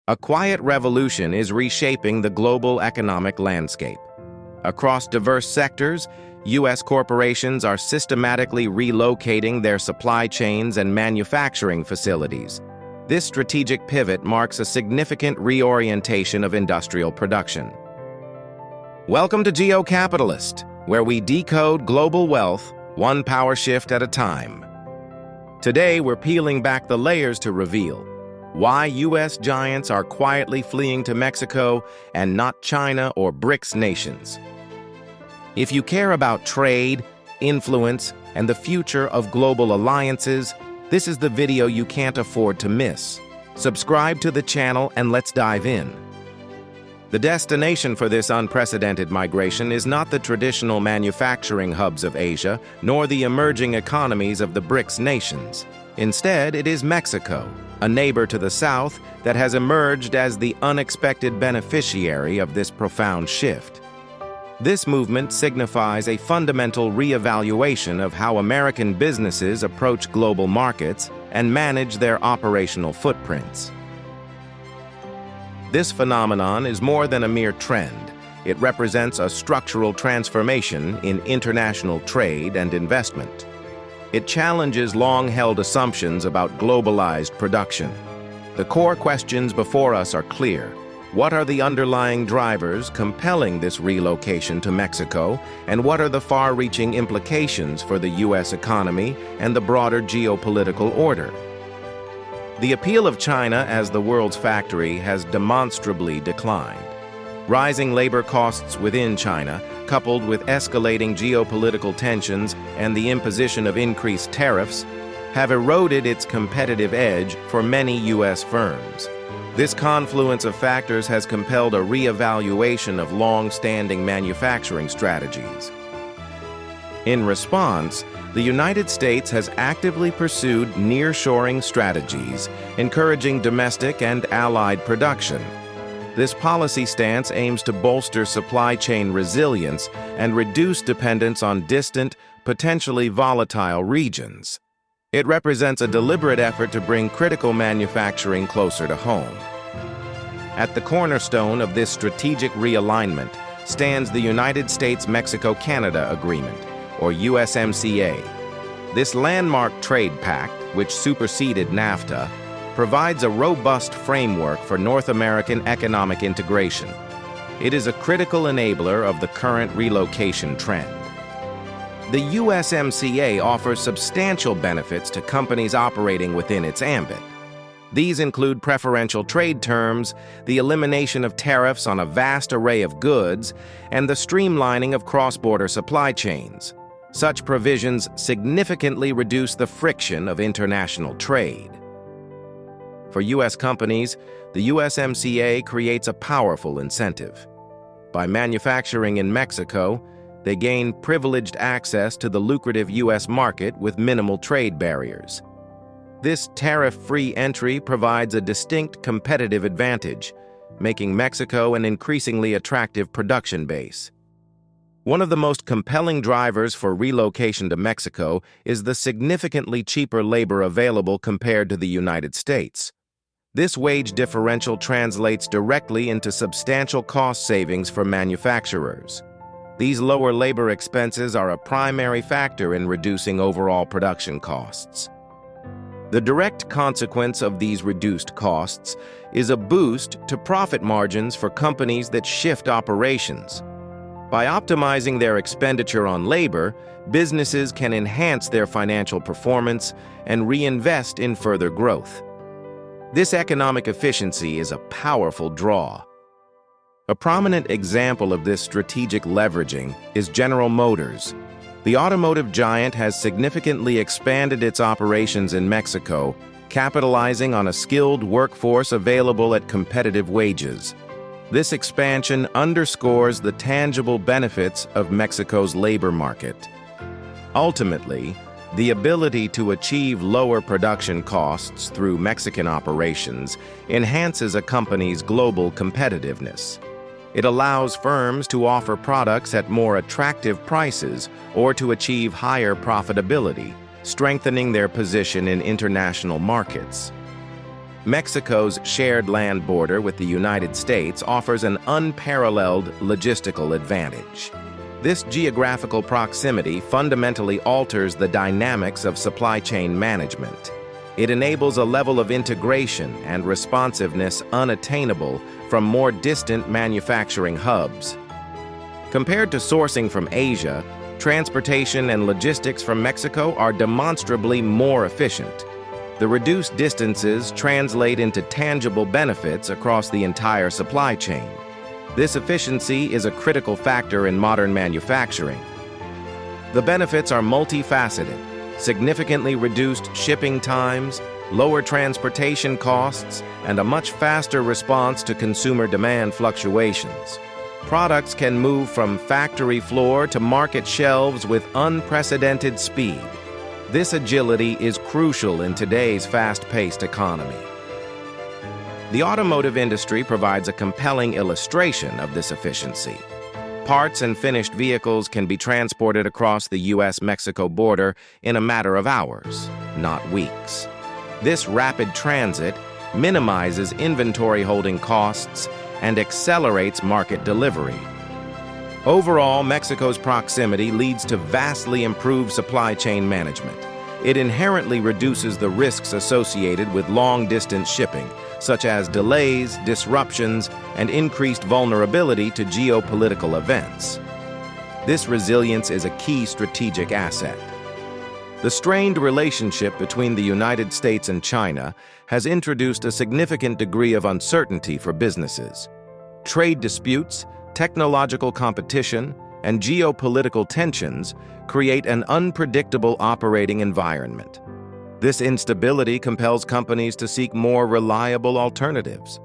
A quiet revolution is reshaping the global economic landscape. Across diverse sectors, U.S. corporations are systematically relocating their supply chains and manufacturing facilities. This strategic pivot marks a significant reorientation of industrial production. Welcome to GeoCapitalist, where we decode global wealth one power shift at a time. Today, we're peeling back the layers to reveal why U.S. giants are quietly fleeing to Mexico and not China or BRICS nations. If you care about trade, influence, and the future of global alliances, this is the video you can't afford to miss. Subscribe to the channel and let's dive in. The destination for this unprecedented migration is not the traditional manufacturing hubs of Asia, nor the emerging economies of the BRICS nations. Instead, it is Mexico, a neighbor to the south that has emerged as the unexpected beneficiary of this profound shift. This movement signifies a fundamental reevaluation of how American businesses approach global markets and manage their operational footprints. This phenomenon is more than a mere trend. It represents a structural transformation in international trade and investment. It challenges long-held assumptions about globalized production. The core questions before us are clear. What are the underlying drivers compelling this relocation to Mexico, and what are the far-reaching implications for the U.S. economy and the broader geopolitical order? The appeal of China as the world's factory has demonstrably declined. Rising labor costs within China, coupled with escalating geopolitical tensions and the imposition of increased tariffs, have eroded its competitive edge for many U.S. firms. This confluence of factors has compelled a reevaluation of long-standing manufacturing strategies. In response, the United States has actively pursued nearshoring strategies, encouraging domestic and allied production. This policy stance aims to bolster supply chain resilience and reduce dependence on distant, potentially volatile regions. It represents a deliberate effort to bring critical manufacturing closer to home. At the cornerstone of this strategic realignment stands the United States-Mexico-Canada Agreement, or USMCA. This landmark trade pact, which superseded NAFTA, provides a robust framework for North American economic integration. It is a critical enabler of the current relocation trend. The USMCA offers substantial benefits to companies operating within its ambit. These include preferential trade terms, the elimination of tariffs on a vast array of goods, and the streamlining of cross-border supply chains. Such provisions significantly reduce the friction of international trade. For U.S. companies, the USMCA creates a powerful incentive. By manufacturing in Mexico, they gain privileged access to the lucrative U.S. market with minimal trade barriers. This tariff-free entry provides a distinct competitive advantage, making Mexico an increasingly attractive production base. One of the most compelling drivers for relocation to Mexico is the significantly cheaper labor available compared to the United States. This wage differential translates directly into substantial cost savings for manufacturers. These lower labor expenses are a primary factor in reducing overall production costs. The direct consequence of these reduced costs is a boost to profit margins for companies that shift operations. By optimizing their expenditure on labor, businesses can enhance their financial performance and reinvest in further growth. This economic efficiency is a powerful draw. A prominent example of this strategic leveraging is General Motors. The automotive giant has significantly expanded its operations in Mexico, capitalizing on a skilled workforce available at competitive wages. This expansion underscores the tangible benefits of Mexico's labor market. Ultimately, the ability to achieve lower production costs through Mexican operations enhances a company's global competitiveness. It allows firms to offer products at more attractive prices or to achieve higher profitability, strengthening their position in international markets. Mexico's shared land border with the United States offers an unparalleled logistical advantage. This geographical proximity fundamentally alters the dynamics of supply chain management. It enables a level of integration and responsiveness unattainable from more distant manufacturing hubs. Compared to sourcing from Asia, transportation and logistics from Mexico are demonstrably more efficient. The reduced distances translate into tangible benefits across the entire supply chain. This efficiency is a critical factor in modern manufacturing. The benefits are multifaceted: significantly reduced shipping times, lower transportation costs, and a much faster response to consumer demand fluctuations. Products can move from factory floor to market shelves with unprecedented speed. This agility is crucial in today's fast-paced economy. The automotive industry provides a compelling illustration of this efficiency. Parts and finished vehicles can be transported across the US-Mexico border in a matter of hours, not weeks. This rapid transit minimizes inventory holding costs and accelerates market delivery. Overall, Mexico's proximity leads to vastly improved supply chain management. It inherently reduces the risks associated with long-distance shipping, such as delays, disruptions, and increased vulnerability to geopolitical events. This resilience is a key strategic asset. The strained relationship between the United States and China has introduced a significant degree of uncertainty for businesses. Trade disputes, technological competition, and geopolitical tensions create an unpredictable operating environment. This instability compels companies to seek more reliable alternatives.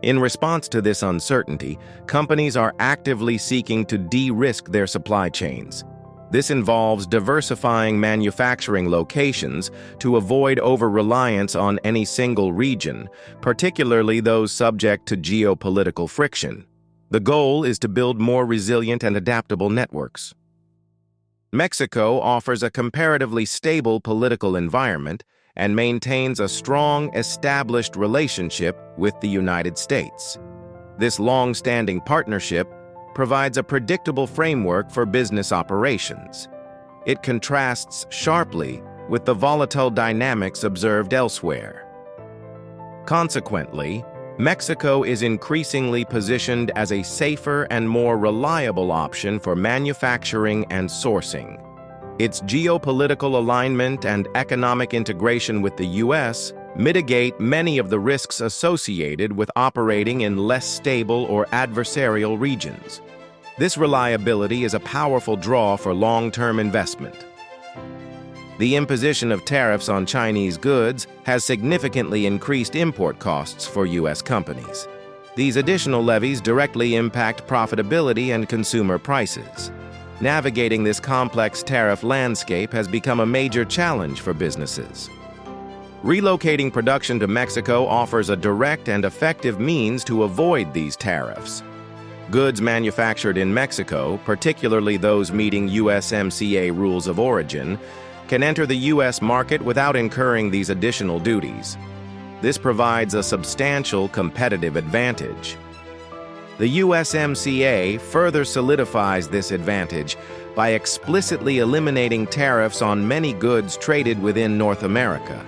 In response to this uncertainty, companies are actively seeking to de-risk their supply chains. This involves diversifying manufacturing locations to avoid over-reliance on any single region, particularly those subject to geopolitical friction. The goal is to build more resilient and adaptable networks. Mexico offers a comparatively stable political environment and maintains a strong, established relationship with the United States. This long-standing partnership provides a predictable framework for business operations. It contrasts sharply with the volatile dynamics observed elsewhere. Consequently, Mexico is increasingly positioned as a safer and more reliable option for manufacturing and sourcing. Its geopolitical alignment and economic integration with the U.S. mitigate many of the risks associated with operating in less stable or adversarial regions. This reliability is a powerful draw for long-term investment. The imposition of tariffs on Chinese goods has significantly increased import costs for U.S. companies. These additional levies directly impact profitability and consumer prices. Navigating this complex tariff landscape has become a major challenge for businesses. Relocating production to Mexico offers a direct and effective means to avoid these tariffs. Goods manufactured in Mexico, particularly those meeting USMCA rules of origin, can enter the U.S. market without incurring these additional duties. This provides a substantial competitive advantage. The USMCA further solidifies this advantage by explicitly eliminating tariffs on many goods traded within North America.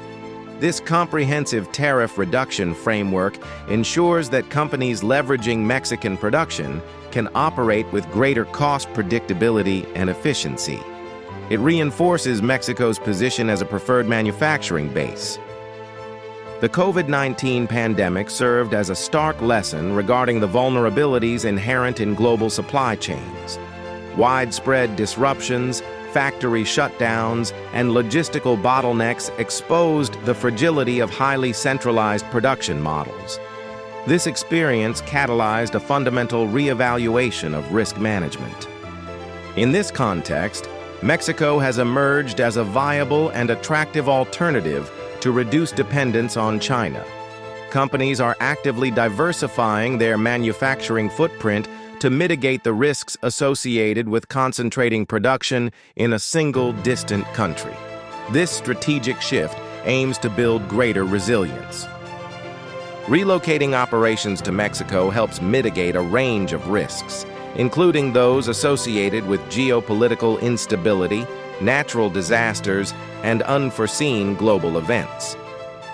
This comprehensive tariff reduction framework ensures that companies leveraging Mexican production can operate with greater cost predictability and efficiency. It reinforces Mexico's position as a preferred manufacturing base. The COVID-19 pandemic served as a stark lesson regarding the vulnerabilities inherent in global supply chains. Widespread disruptions, factory shutdowns, and logistical bottlenecks exposed the fragility of highly centralized production models. This experience catalyzed a fundamental reevaluation of risk management. In this context, Mexico has emerged as a viable and attractive alternative to reduce dependence on China. Companies are actively diversifying their manufacturing footprint to mitigate the risks associated with concentrating production in a single distant country. This strategic shift aims to build greater resilience. Relocating operations to Mexico helps mitigate a range of risks, including those associated with geopolitical instability, natural disasters, and unforeseen global events.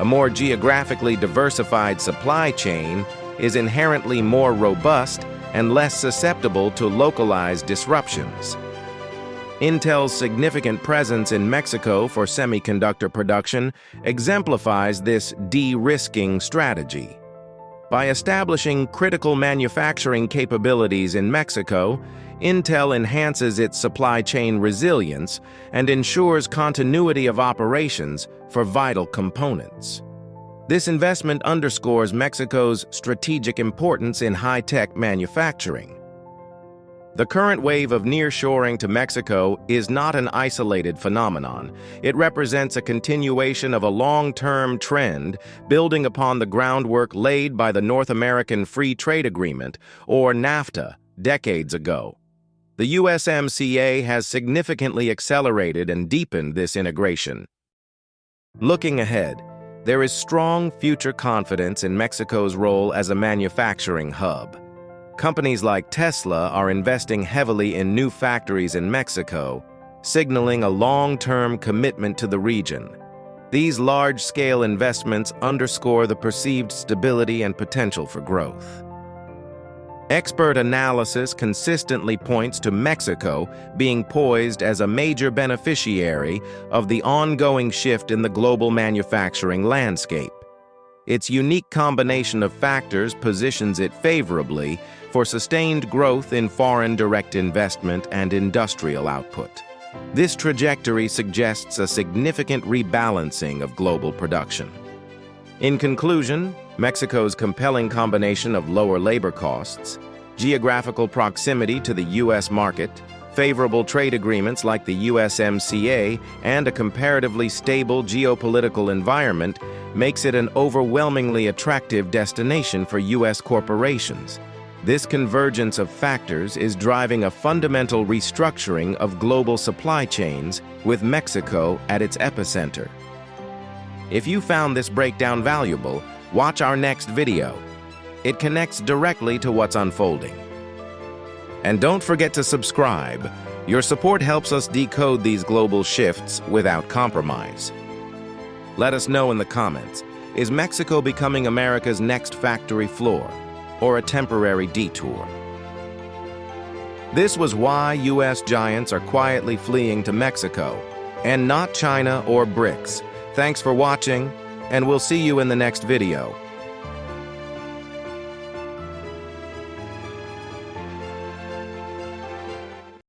A more geographically diversified supply chain is inherently more robust and less susceptible to localized disruptions. Intel's significant presence in Mexico for semiconductor production exemplifies this de-risking strategy. By establishing critical manufacturing capabilities in Mexico, Intel enhances its supply chain resilience and ensures continuity of operations for vital components. This investment underscores Mexico's strategic importance in high-tech manufacturing. The current wave of nearshoring to Mexico is not an isolated phenomenon. It represents a continuation of a long-term trend building upon the groundwork laid by the North American Free Trade Agreement, or NAFTA, decades ago. The USMCA has significantly accelerated and deepened this integration. Looking ahead, there is strong future confidence in Mexico's role as a manufacturing hub. Companies like Tesla are investing heavily in new factories in Mexico, signaling a long-term commitment to the region. These large-scale investments underscore the perceived stability and potential for growth. Expert analysis consistently points to Mexico being poised as a major beneficiary of the ongoing shift in the global manufacturing landscape. Its unique combination of factors positions it favorably for sustained growth in foreign direct investment and industrial output. This trajectory suggests a significant rebalancing of global production. In conclusion, Mexico's compelling combination of lower labor costs, geographical proximity to the U.S. market, favorable trade agreements like the USMCA, and a comparatively stable geopolitical environment makes it an overwhelmingly attractive destination for U.S. corporations. This convergence of factors is driving a fundamental restructuring of global supply chains, with Mexico at its epicenter. If you found this breakdown valuable, watch our next video. It connects directly to what's unfolding. And don't forget to subscribe. Your support helps us decode these global shifts without compromise. Let us know in the comments, is Mexico becoming America's next factory floor, or a temporary detour? This was why U.S. giants are quietly fleeing to Mexico, and not China or BRICS. Thanks for watching, and we'll see you in the next video.